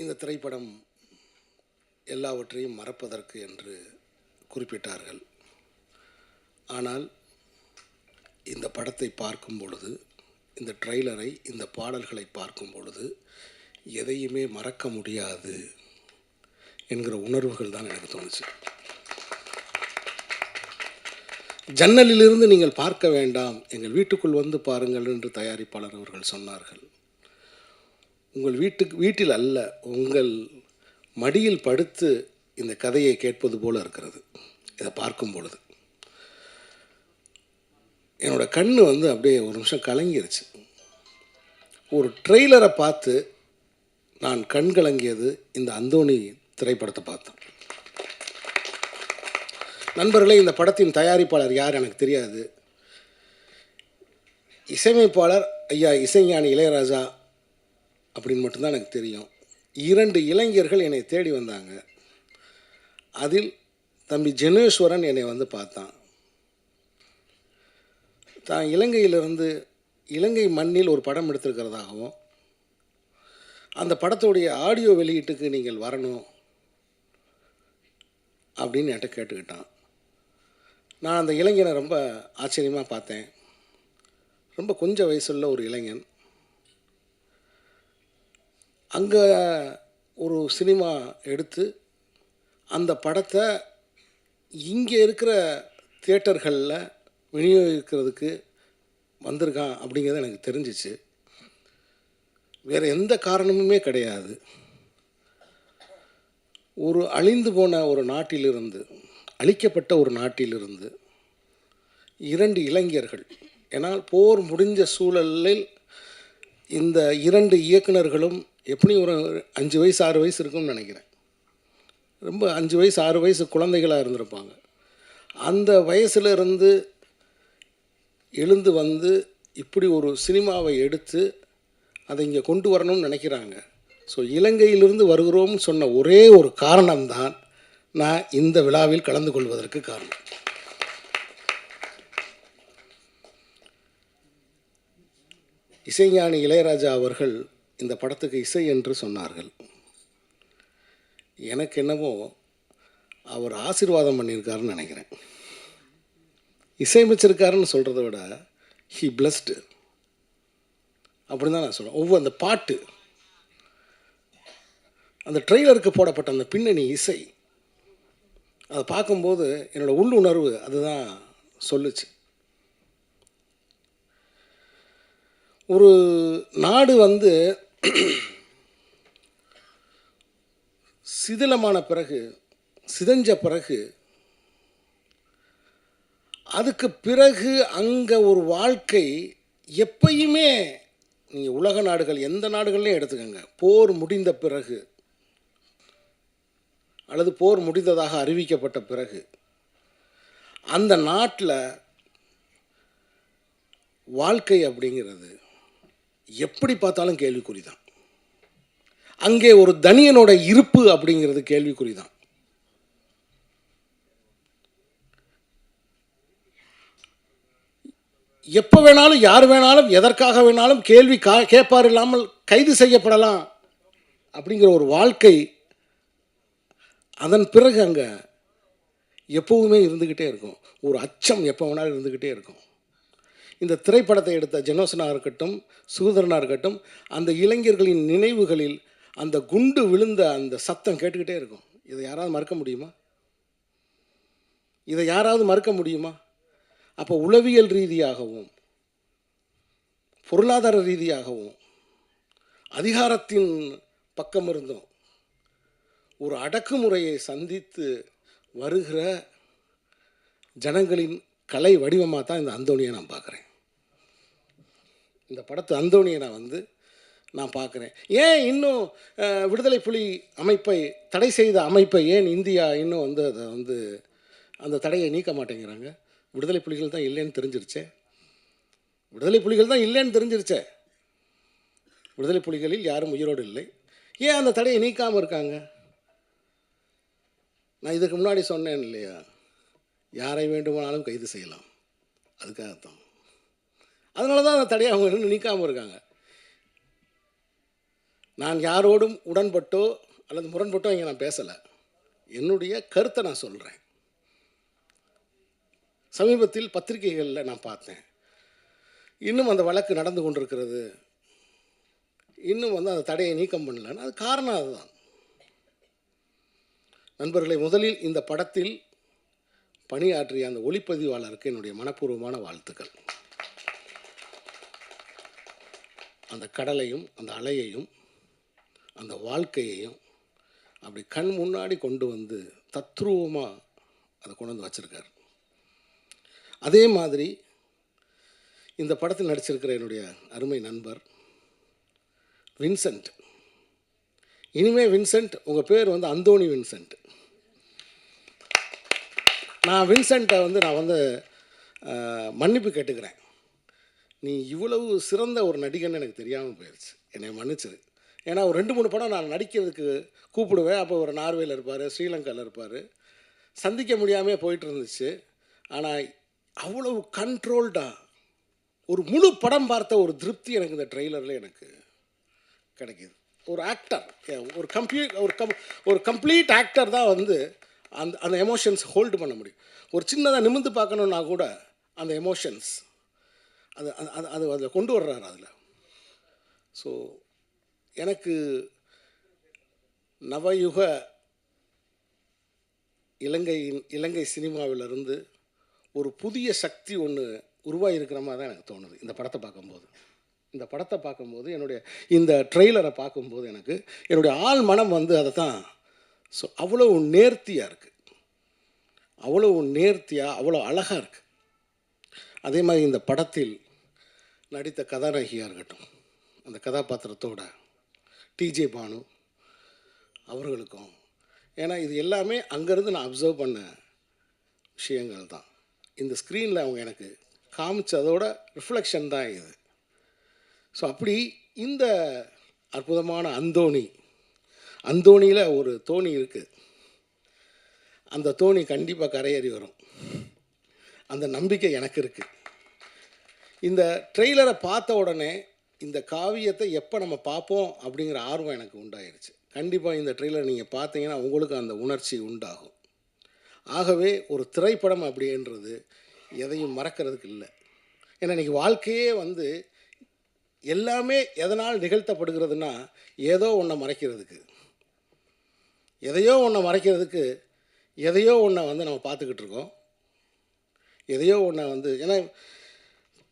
இந்த திரைப்படம் எல்லாவற்றையும் மறப்பதற்கு என்று குறிப்பிட்டார்கள். ஆனால் இந்த படத்தை பார்க்கும் பொழுது, இந்த ட்ரெய்லரை, இந்த பாடல்களை பார்க்கும் பொழுது எதையுமே மறக்க முடியாது என்கிற உணர்வுகள் தான் எனக்கு தோணுச்சு. ஜன்னலிலிருந்து நீங்கள் பார்க்க வேண்டாம், எங்கள் வீட்டுக்குள் வந்து பாருங்கள் என்று தயாரிப்பாளர் அவர்கள் சொன்னார்கள். உங்கள் வீட்டில் அல்ல, உங்கள் மடியில் படுத்து இந்த கதையை கேட்பது போல இருக்கிறது. இதை பார்க்கும் பொழுது என்னோடய கண் அப்படியே ஒரு நிமிஷம் கலங்கிருச்சு. ஒரு ட்ரெய்லரை பார்த்து நான் கண் கலங்கியது இந்த அந்தோணி திரைப்படத்தை பார்த்தேன். நண்பர்களே, இந்த படத்தின் தயாரிப்பாளர் யார் எனக்கு தெரியாது. இசையமைப்பாளர் ஐயா இசைஞானி இளையராஜா அப்படின்னு மட்டும்தான் எனக்கு தெரியும். 2 இளைஞர்கள் என்னை தேடி வந்தாங்க. அதில் தம்பி ஜெனேஸ்வரன் என்னை பார்த்தான். தான் இலங்கையிலிருந்து இலங்கை மண்ணில் ஒரு படம் எடுத்திருக்கிறதாகவும், அந்த படத்துடைய ஆடியோ வெளியீட்டுக்கு நீங்கள் வரணும் அப்படின்னு என்கிட்ட கேட்டுக்கிட்டான். நான் அந்த இளைஞனை ரொம்ப ஆச்சரியமாக பார்த்தேன். ரொம்ப கொஞ்சம் வயசுள்ள ஒரு இளைஞன். அங்கே ஒரு சினிமா எடுத்து அந்த படத்தை இங்கே இருக்கிற தியேட்டர்களில் விநியோகிக்கிறதுக்கு வந்திருக்கான் அப்படிங்கிறது எனக்கு தெரிஞ்சிச்சு. வேறு எந்த காரணமுமே கிடையாது. ஒரு அழிந்து போன ஒரு நாட்டிலிருந்து, அழிக்கப்பட்ட ஒரு நாட்டிலிருந்து 2 இளைஞர்கள், ஏன்னா போர் முடிஞ்ச சூழலில் இந்த 2 இயக்குனர்களும் எப்படி ஒரு 5 வயசு 6 வயசு இருக்கும்னு நினைக்கிறேன். ரொம்ப 5 வயசு 6 வயசு குழந்தைகளாக இருந்திருப்பாங்க. அந்த வயசுலேருந்து எழுந்து வந்து இப்படி ஒரு சினிமாவை எடுத்து அதை இங்கே கொண்டு வரணும்னு நினைக்கிறாங்க. ஸோ இலங்கையிலிருந்து வருகிறோம்னு சொன்ன ஒரே ஒரு காரணம்தான் நான் இந்த விழாவில் கலந்து கொள்வதற்கு காரணம். இசைஞானி இளையராஜா அவர்கள் இந்த படத்துக்கு இசை என்று சொன்னார்கள். எனக்கு என்னவோ அவர் ஆசீர்வாதம் பண்ணியிருக்காருன்னு நினைக்கிறேன். இசையமைச்சிருக்காருன்னு சொல்கிறத விட ஹி பிளஸ்டு அப்படின்னு தான் நான் சொல்கிறேன். அந்த பாட்டு, அந்த ட்ரெய்லருக்கு போடப்பட்ட அந்த பின்னணி இசை, அதை பார்க்கும்போது என்னோடய உள்ளுணர்வு அதுதான் சொல்லுச்சு. ஒரு நாடு சிதிலமான பிறகு, சிதைஞ்ச பிறகு, அதுக்கு பிறகு அங்கே ஒரு வாழ்க்கை எப்பயுமே, நீங்கள் உலக நாடுகள் எந்த நாடுகள்லையும் எடுத்துக்கோங்க, போர் முடிந்த பிறகு அல்லது போர் முடிந்ததாக அறிவிக்கப்பட்ட பிறகு அந்த நாட்டில் வாழ்க்கை அப்படிங்கிறது எப்படி பார்த்தாலும் கேள்விக்குறி தான். அங்கே ஒரு தனியனோட இருப்பு அப்படிங்கிறது கேள்விக்குறி தான். எப்போ வேணாலும் யார் வேணாலும் எதற்காக வேணாலும் கேள்வி கேட்பார் இல்லாமல் கைது செய்யப்படலாம் அப்படிங்கிற ஒரு வாழ்க்கை அதன் பிறகு அங்கே எப்போவுமே இருந்துக்கிட்டே இருக்கும். ஒரு அச்சம் எப்போ வேணாலும் இருந்துக்கிட்டே இருக்கும். இந்த திரைப்படத்தை எடுத்த ஜெனோசனாக இருக்கட்டும், சூதரனாக இருக்கட்டும், அந்த இளைஞர்களின் நினைவுகளில் அந்த குண்டு விழுந்த அந்த சத்தம் கேட்டுக்கிட்டே இருக்கும். இதை யாராவது மறக்க முடியுமா? இதை யாராவது மறக்க முடியுமா? அப்போ உளவியல் ரீதியாகவும் பொருளாதார ரீதியாகவும் அதிகாரத்தின் பக்கம் இருந்தும் ஒரு அடக்குமுறையை சந்தித்து வருகிற ஜனங்களின் கலை வடிவமாக தான் இந்த அந்தோணியை நான் பார்க்குறேன். இந்த படத்து அந்தோணியை நான் பார்க்குறேன். ஏன் இன்னும் விடுதலை புலி அமைப்பை தடை செய்த அமைப்பை ஏன் இந்தியா இன்னும் அதை அந்த தடையை நீக்க மாட்டேங்கிறாங்க? விடுதலை புலிகள் தான் இல்லைன்னு தெரிஞ்சிருச்சே. விடுதலை புலிகள் தான் இல்லைன்னு தெரிஞ்சிருச்சே. விடுதலை புலிகளில் யாரும் உயிரோடு இல்லை. ஏன் அந்த தடையை நீக்காமல் இருக்காங்க? நான் இதுக்கு முன்னாடி சொன்னேன் இல்லையா, யாரை வேண்டுமானாலும் கைது செய்யலாம், அதுக்காகத்தான். அதனால தான் அந்த தடையை அவங்க இன்னும் நீக்காமல் இருக்காங்க. நான் யாரோடும் உடன்பட்டோ அல்லது முரண்பட்டோ இங்கே நான் பேசலை, என்னுடைய கருத்தை நான் சொல்கிறேன். சமீபத்தில் பத்திரிகைகளில் நான் பார்த்தேன், இன்னும் அந்த வழக்கு நடந்து கொண்டிருக்கிறது, இன்னும் அந்த தடையை நீக்கம் பண்ணலன்னு. அது காரணம் அதுதான். நண்பர்களை, முதலில் இந்த படத்தில் பணியாற்றிய அந்த ஒளிப்பதிவாளருக்கு என்னுடைய மனப்பூர்வமான வாழ்த்துக்கள். அந்த கடலையும் அந்த அலையையும் அந்த வாழ்க்கையையும் அப்படி கண் முன்னாடி கொண்டு வந்து தத்ரூபமாக அதை கொண்டு வந்து வச்சுருக்கார். அதே மாதிரி இந்த படத்தில் நடிச்சிருக்கிற என்னுடைய அருமை நண்பர் வின்சென்ட். இனிமேல் வின்சென்ட், உங்கள் பேர் அந்தோணி வின்சென்ட். நான் வின்சென்ட்டை நான் மன்னிப்பு கேட்டுக்கிறேன். நீ இவ்வளவு சிறந்த ஒரு நடிகன்னு எனக்கு தெரியாமல் போயிடுச்சு, என்னை மன்னிச்சிரு. ஏன்னா ஒரு 2-3 படம் நான் நடிக்கிறதுக்கு கூப்பிடுவேன். அப்போ ஒரு நார்வேயில் இருப்பார், ஸ்ரீலங்காவில் இருப்பார், சந்திக்க முடியாமல் போயிட்டு இருந்துச்சு. ஆனால் அவ்வளவு கண்ட்ரோல்டாக ஒரு முழு படம் பார்த்த ஒரு திருப்தி எனக்கு இந்த ட்ரெய்லரில் எனக்கு கிடைக்கிது. ஒரு ஆக்டர், ஒரு கம்ப்ளீட் ஆக்டர் தான் அந்த அந்த எமோஷன்ஸ் ஹோல்டு பண்ண முடியும். ஒரு சின்னதாக நிமிர்ந்து பார்க்கணுன்னா கூட அந்த எமோஷன்ஸ் அது அது அது அதில் கொண்டு வர்றாரு அதில். ஸோ எனக்கு நவயுக இலங்கை சினிமாவிலிருந்து ஒரு புதிய சக்தி ஒன்று உருவாகிருக்கிற மாதிரி தான் எனக்கு தோணுது இந்த படத்தை பார்க்கும்போது. என்னுடைய இந்த ட்ரெய்லரை பார்க்கும்போது எனக்கு என்னுடைய ஆள் மனம் அதை தான். ஸோ அவ்வளோ நேர்த்தியாக இருக்குது, அவ்வளோ அழகாக இருக்குது. அதே மாதிரி இந்த படத்தில் நடித்த கதாநாயகியாக இருக்கட்டும், அந்த கதாபாத்திரத்தோட டிஜே பானு அவர்களுக்கும், ஏன்னா இது எல்லாமே அங்கேருந்து நான் அப்சர்வ் பண்ண விஷயங்கள் தான். இந்த ஸ்க்ரீனில் அவங்க எனக்கு காமிச்சதோட ரிஃப்ளெக்ஷன் தான் இது. ஸோ அப்படி இந்த அற்புதமான அந்தோணியில் ஒரு தோணி இருக்குது. அந்த தோணி கண்டிப்பாக கரையேறி வரும், அந்த நம்பிக்கை எனக்கு இருக்குது. இந்த ட்ரெய்லரை பார்த்த உடனே இந்த காவியத்தை எப்போ நம்ம பார்ப்போம் அப்படிங்கிற ஆர்வம் எனக்கு உண்டாயிருச்சு. கண்டிப்பாக இந்த ட்ரெய்லர் நீங்கள் பார்த்தீங்கன்னா உங்களுக்கு அந்த உணர்ச்சி உண்டாகும். ஆகவே ஒரு திரைப்படம் அப்படின்றது எதையும் மறக்கிறதுக்கு இல்லை. ஏன்னா இன்றைக்கி வாழ்க்கையே எல்லாமே எதனால் நிகழ்த்தப்படுகிறதுனா ஏதோ ஒன்றை மறைக்கிறதுக்கு, எதையோ ஒன்றை நம்ம பார்த்துக்கிட்டு இருக்கோம். எதையோ ஒன்றை ஏன்னா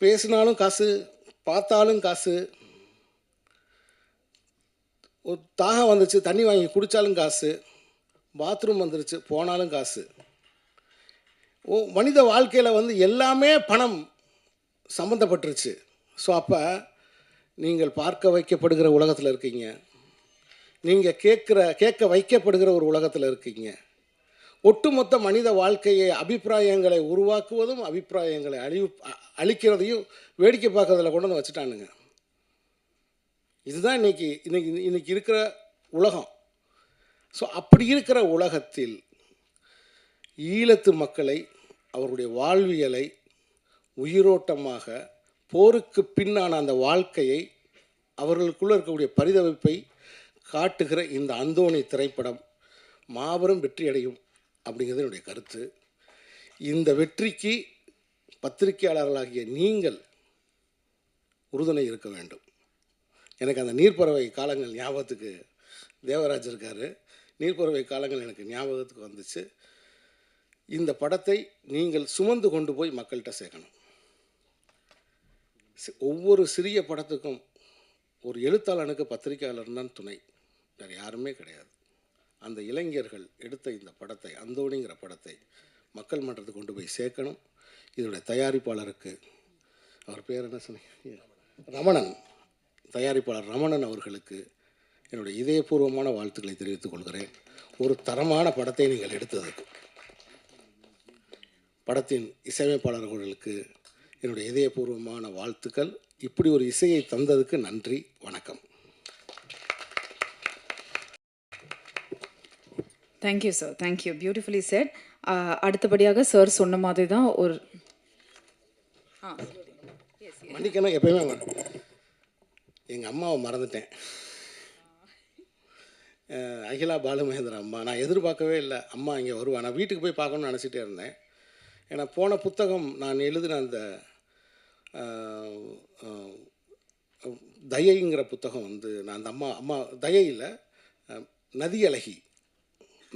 பேசினாலும் காசு, பார்த்தாலும் காசு, ஒரு தாகம் வந்துச்சு தண்ணி வாங்கி குடித்தாலும் காசு, பாத்ரூம் வந்துருச்சு போனாலும் காசு. மனித வாழ்க்கையில் எல்லாமே பணம் சம்மந்தப்பட்டுருச்சு. ஸோ அப்போ நீங்கள் பார்க்க வைக்கப்படுகிற உலகத்தில் இருக்கீங்க, நீங்கள் கேட்க வைக்கப்படுகிற ஒரு உலகத்தில் இருக்கீங்க. ஒட்டுமொத்த மனித வாழ்க்கையை அபிப்பிராயங்களை உருவாக்குவதும் அபிப்பிராயங்களை அழிக்கிறதையும் வேடிக்கை பார்க்கறதில் கொண்டு வந்து வச்சுட்டானுங்க. இதுதான் இன்னைக்கு இருக்கிற உலகம். ஸோ அப்படி இருக்கிற உலகத்தில் ஈழத்து மக்களை, அவருடைய வாழ்வியலை உயிரோட்டமாக, போருக்கு பின்னான அந்த வாழ்க்கையை, அவர்களுக்குள்ளே இருக்கக்கூடிய பரிதவிப்பை காட்டுகிற இந்த அந்தோணி திரைப்படம் மாபெரும் வெற்றியடையும் அப்படிங்கிறது என்னுடைய கருத்து. இந்த வெற்றிக்கு பத்திரிகையாளர்களாகிய நீங்கள் உறுதுணை இருக்க வேண்டும். எனக்கு அந்த நீர்ப்பறவை காலங்கள் ஞாபகத்துக்கு, தேவராஜ் இருக்கார், நீர்ப்பறவை காலங்கள் எனக்கு ஞாபகத்துக்கு வந்துச்சு. இந்த படத்தை நீங்கள் சுமந்து கொண்டு போய் மக்கள்கிட்ட சேர்க்கணும். ஒவ்வொரு சிறிய படத்துக்கும் ஒரு எழுத்தாளனுக்கு பத்திரிகையாளர் தான் துணை, வேறு யாருமே கிடையாது. அந்த இளைஞர்கள் எடுத்த இந்த படத்தை, அந்தோணிங்கிற படத்தை மக்கள் மன்றத்துக்கு கொண்டு போய் சேர்க்கணும். இதோடைய தயாரிப்பாளருக்கு, அவர் பேர் என்ன சொன்னீங்க, ரமணன், தயாரிப்பாளர் ரமணன் அவர்களுக்கு என்னுடைய இதயபூர்வமான வாழ்த்துக்களை தெரிவித்துக் கொள்கிறேன். ஒரு தரமான படத்தை நீங்கள் எடுத்ததுக்கு. படத்தின் இசையமைப்பாளர்களுக்கு என்னுடைய இதயபூர்வமான வாழ்த்துக்கள். இப்படி ஒரு இசையை தந்ததுக்கு நன்றி, வணக்கம். Thank you sir, thank you, beautifully set. அடுத்தபடியாக சார் சொன்ன மாதிரி தான் ஒரு மன்னிக்கணும், எப்பயுமே எங்கள் அம்மாவை மறந்துட்டேன். அகிலா பாலுமகேந்திரன் அம்மா. நான் எதிர்பார்க்கவே இல்லை அம்மா இங்கே வருவா. நான் வீட்டுக்கு போய் பார்க்கணுன்னு நினச்சிட்டே இருந்தேன். ஏன்னா போன புத்தகம் நான் எழுதின அந்த தயைங்கிற புத்தகம் வந்து நான் அந்த அம்மா அம்மா தயை இல்லை, நதி அழகி,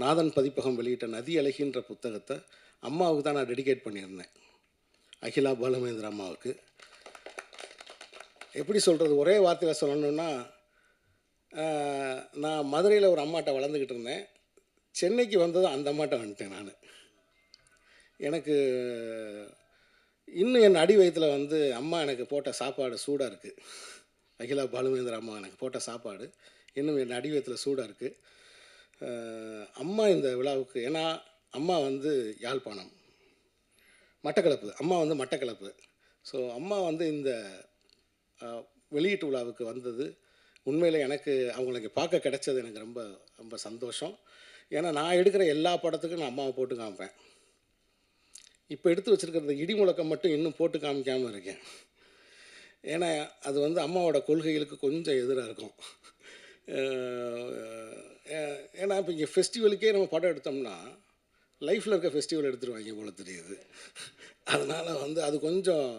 நாதன் பதிப்பகம் வெளியிட்ட நதி அழகின்ற புத்தகத்தை அம்மாவுக்கு தான் நான் டெடிகேட் பண்ணியிருந்தேன், அகிலா பாலுமகேந்திரன் அம்மாவுக்கு. எப்படி சொல்கிறது, ஒரே வார்த்தையில் சொல்லணுன்னா, நான் மதுரையில் ஒரு அம்மாட்ட வளர்ந்துக்கிட்டு இருந்தேன். சென்னைக்கு வந்ததும் அந்த அம்மாட்ட வந்துட்டேன் நான். எனக்கு இன்னும் என் அடி வயிற்றில் வந்து அம்மா எனக்கு போட்ட சாப்பாடு சூடாக இருக்குது. அகிலா பாலுமகேந்திரன் அம்மா எனக்கு போட்ட சாப்பாடு இன்னும் என் அடி வயிற்றில் சூடாக இருக்குது. அம்மா இந்த விழாவுக்கு, ஏன்னா அம்மா வந்து யாழ்ப்பாணம், மட்டக்களப்பு, அம்மா வந்து மட்டக்களப்பு. ஸோ அம்மா வந்து இந்த வெளியீட்டு விழாவுக்கு வந்தது உண்மையில் எனக்கு அவங்களுக்கு பார்க்க கிடைச்சது எனக்கு ரொம்ப ரொம்ப சந்தோஷம். ஏன்னா நான் எடுக்கிற எல்லா படத்துக்கும் நான் அம்மாவை போட்டு காமிப்பேன். இப்போ எடுத்து வச்சுருக்கிற இடி முழக்கம் மட்டும் இன்னும் போட்டு காமிக்காமல் இருக்கேன். ஏன்னா அது வந்து அம்மாவோட கொள்கைகளுக்கு கொஞ்சம் எதிராக இருக்கும். ஏன்னா இப்போ இங்கே ஃபெஸ்டிவலுக்கே நம்ம படம் எடுத்தோம்னா லைஃப்பில் இருக்க ஃபெஸ்டிவல் எடுத்துருவாங்க போல தெரியுது. அதனால் வந்து அது கொஞ்சம்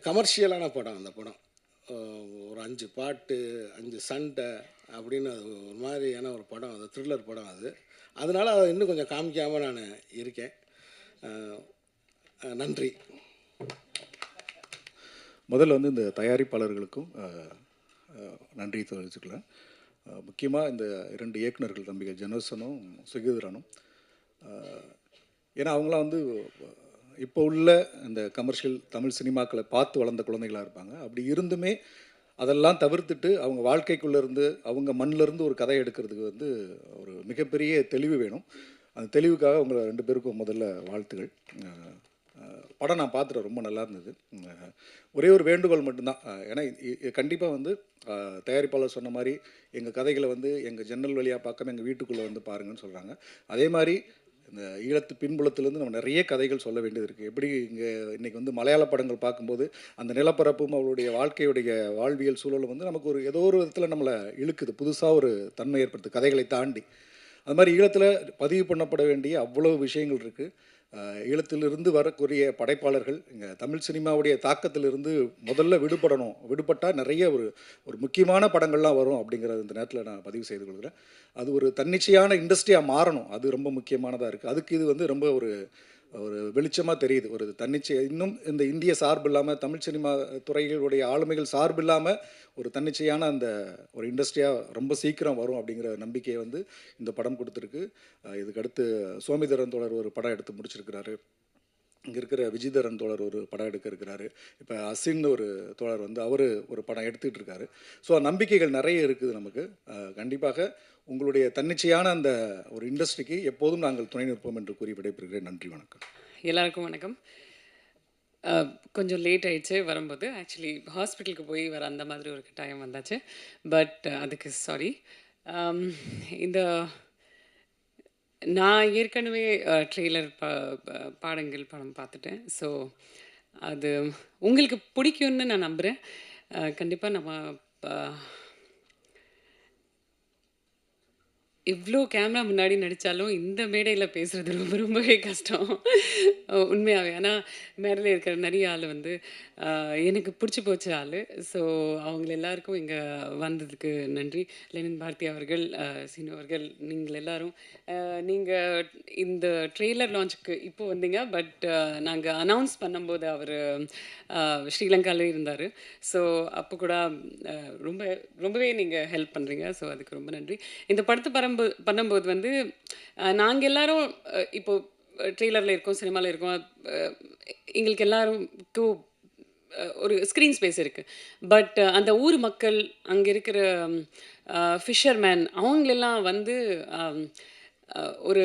கமர்ஷியலான படம். அந்த படம் ஒரு 5 பாட்டு 5 சண்டை அப்படின்னு அது ஒரு மாதிரியான ஒரு படம், அது த்ரில்லர் படம் அது. அதனால் அதை இன்னும் கொஞ்சம் காமிக்காமல் நான் இருக்கேன். நன்றி. முதல்ல வந்து இந்த தயாரிப்பாளர்களுக்கும் நன்றி தெரிவிச்சுக்கலாம். முக்கியமாக இந்த 2 இயக்குநர்கள் தம்பிகள் ஜெனர்சனும் சுகீதரனும். ஏன்னா அவங்களாம் வந்து இப்போ உள்ள இந்த கமர்ஷியல் தமிழ் சினிமாக்களை பார்த்து வளர்ந்த குழந்தைகளாக இருப்பாங்க. அப்படி இருந்துமே அதெல்லாம் தவிர்த்துட்டு அவங்க வாழ்க்கைக்குள்ளேருந்து அவங்க மண்ணிலேருந்து ஒரு கதை எடுக்கிறதுக்கு வந்து ஒரு மிகப்பெரிய தெளிவு வேணும். அந்த தெளிவுக்காக உங்களை 2 பேருக்கும் முதல்ல வாழ்த்துகள். படம் நான் பார்த்துட்டேன், ரொம்ப நல்லா இருந்தது. ஒரே ஒரு வேண்டுகோள் மட்டும்தான். ஏன்னா கண்டிப்பாக வந்து தயாரிப்பாளர் சொன்ன மாதிரி எங்கள் கதைகளை வந்து எங்கள் ஜன்னல் வழியாக பார்க்காம எங்கள் வீட்டுக்குள்ளே வந்து பாருங்கன்னு சொல்கிறாங்க. அதே மாதிரி இந்த ஈழத்து பின்புலத்திலேருந்து நம்ம நிறைய கதைகள் சொல்ல வேண்டியது இருக்குது. எப்படி இங்கே இன்றைக்கி வந்து மலையாள படங்கள் பார்க்கும்போது அந்த நிலப்பரப்பும் அவளுடைய வாழ்க்கையுடைய வாழ்வியல் சூழலும் வந்து நமக்கு ஒரு ஏதோ ஒரு விதத்தில் நம்மளை இழுக்குது, புதுசாக ஒரு தன்மை ஏற்படுத்து கதைகளை தாண்டி. அது மாதிரி ஈழத்தில் பதிவு பண்ணப்பட வேண்டிய அவ்வளோ விஷயங்கள் இருக்குது. ஈழத்திலிருந்து வரக்கூடிய படைப்பாளர்கள் இங்கே தமிழ் சினிமாவுடைய தாக்கத்திலிருந்து முதல்ல விடுபட்டால் நிறைய ஒரு முக்கியமான படங்கள்லாம் வரும் அப்படிங்கிறது இந்த நேரத்தில் நான் பதிவு செய்து கொள்கிறேன். அது ஒரு தன்னிச்சையான இண்டஸ்ட்ரியாக மாறணும், அது ரொம்ப முக்கியமானதாக இருக்குது. அதுக்கு இது வந்து ரொம்ப ஒரு வெளிச்சமாக தெரியுது. ஒரு தன்னிச்சை இன்னும் இந்த இந்திய சார்பு இல்லாமல் தமிழ் சினிமா துறைகளுடைய ஆளுமைகள் சார்பு இல்லாமல் ஒரு தன்னிச்சையான அந்த ஒரு இண்டஸ்ட்ரியாக ரொம்ப சீக்கிரம் வரும் அப்படிங்கிற நம்பிக்கையை வந்து இந்த படம் கொடுத்துருக்கு. இதுக்கடுத்து சோமிதரன் தோழர் ஒரு படம் எடுத்து முடிச்சிருக்கிறாரு. இங்கே இருக்கிற விஜயதரன் தோழர் ஒரு படம் எடுக்க இருக்கிறாரு. இப்போ அசின் ஒரு தோழர் வந்து அவர் ஒரு படம் எடுத்துகிட்டு இருக்காரு. ஸோ நம்பிக்கைகள் நிறைய இருக்குது நமக்கு. கண்டிப்பாக உங்களுடைய தன்னிச்சையான அந்த ஒரு இண்டஸ்ட்ரிக்கு எப்போதும் நாங்கள் துணை நிற்போம் என்று கூறி விடைபெறுகிறேன். நன்றி, வணக்கம். எல்லாருக்கும் வணக்கம். கொஞ்சம் லேட் ஆயிடுச்சு வரும்போது. ஆக்சுவலி ஹாஸ்பிட்டலுக்கு போய் வர அந்த மாதிரி ஒரு டைம் வந்தாச்சு. பட் அதுக்கு சாரி. இந்த நான் ஏற்கனவே ட்ரெய்லர் பாடங்கள் படம் பார்த்துட்டேன். ஸோ அது உங்களுக்கு பிடிக்கும்னு நான் நம்புகிறேன். கண்டிப்பாக நம்ம இவ்வளோ கேமரா முன்னாடி நடித்தாலும் இந்த மேடையில் பேசுகிறது ரொம்பவே கஷ்டம் உண்மையாகவே. ஆனால் மேடையில் இருக்கிற நிறைய ஆள் வந்து எனக்கு பிடிச்சி போச்ச ஆள். ஸோ அவங்கள எல்லாருக்கும் இங்கே வந்ததுக்கு நன்றி. லெனின் பாரதி அவர்கள், சீனு அவர்கள், நீங்கள் எல்லோரும். நீங்கள் இந்த ட்ரெய்லர் லான்ச்சுக்கு இப்போ வந்தீங்க. பட் நாங்கள் அனௌன்ஸ் பண்ணும்போது அவர் ஸ்ரீலங்காவில் இருந்தார். ஸோ அப்போ கூட ரொம்பவே நீங்கள் ஹெல்ப் பண்ணுறீங்க. ஸோ அதுக்கு ரொம்ப நன்றி. இந்த படத்தை பண்ணும்போது வந்து நாங்கள் எல்லாரும் இப்போது ட்ரெய்லரில் இருக்கோம், சினிமாவில் இருக்கோம். எங்களுக்கு எல்லாருக்கும் ஒரு ஸ்க்ரீன் ஸ்பேஸ் இருக்குது. பட் அந்த ஊர் மக்கள், அங்கே இருக்கிற ஃபிஷர்மேன், அவங்களெல்லாம் வந்து ஒரு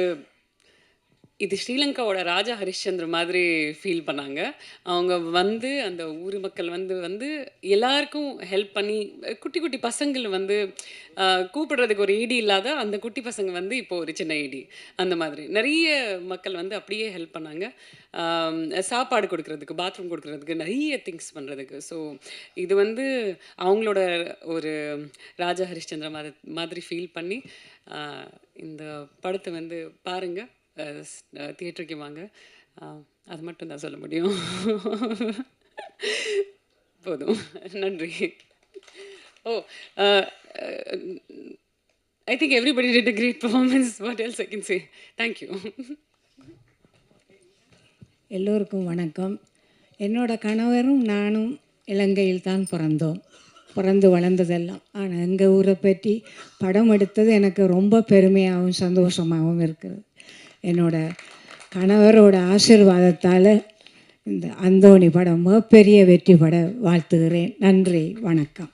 இது ஸ்ரீலங்காவோட ராஜா ஹரிஷ்சந்திர மாதிரி ஃபீல் பண்ணாங்க. அவங்க வந்து அந்த ஊர் மக்கள் வந்து எல்லாருக்கும் ஹெல்ப் பண்ணி குட்டி குட்டி பசங்கள் வந்து கூப்பிடுறதுக்கு ஒரு ஏடி இல்லாத அந்த குட்டி பசங்க வந்து இப்போ ஒரு சின்ன ஏடி அந்த மாதிரி நிறைய மக்கள் வந்து அப்படியே ஹெல்ப் பண்ணாங்க. சாப்பாடு கொடுக்கறதுக்கு, பாத்ரூம் கொடுக்கறதுக்கு, நிறைய திங்ஸ் பண்ணுறதுக்கு. ஸோ இது வந்து அவங்களோட ஒரு ராஜா ஹரிஷ்சந்திர மாதிரி ஃபீல் பண்ணி இந்த படத்தை வந்து பாருங்கள், தியேட்டருக்கு வாங்க. அது மட்டும் தான் சொல்ல முடியும். போதும். நன்றி. Oh, I think everybody did a great performance. What else I can say? Thank you. எல்லோருக்கும் வணக்கம். என்னோட கணவரும் நானும் இலங்கையில் தான் பிறந்து வளர்ந்ததெல்லாம். ஆனால் எங்கள் ஊரை பற்றி படம் எடுத்தது எனக்கு ரொம்ப பெருமையாகவும் சந்தோஷமாகவும் இருக்குது. என்னோட கணவரோட ஆசீர்வாதத்தால் இந்த அந்தோணி படம் பெரிய வெற்றி பட வாழ்த்துகிறேன். நன்றி, வணக்கம்.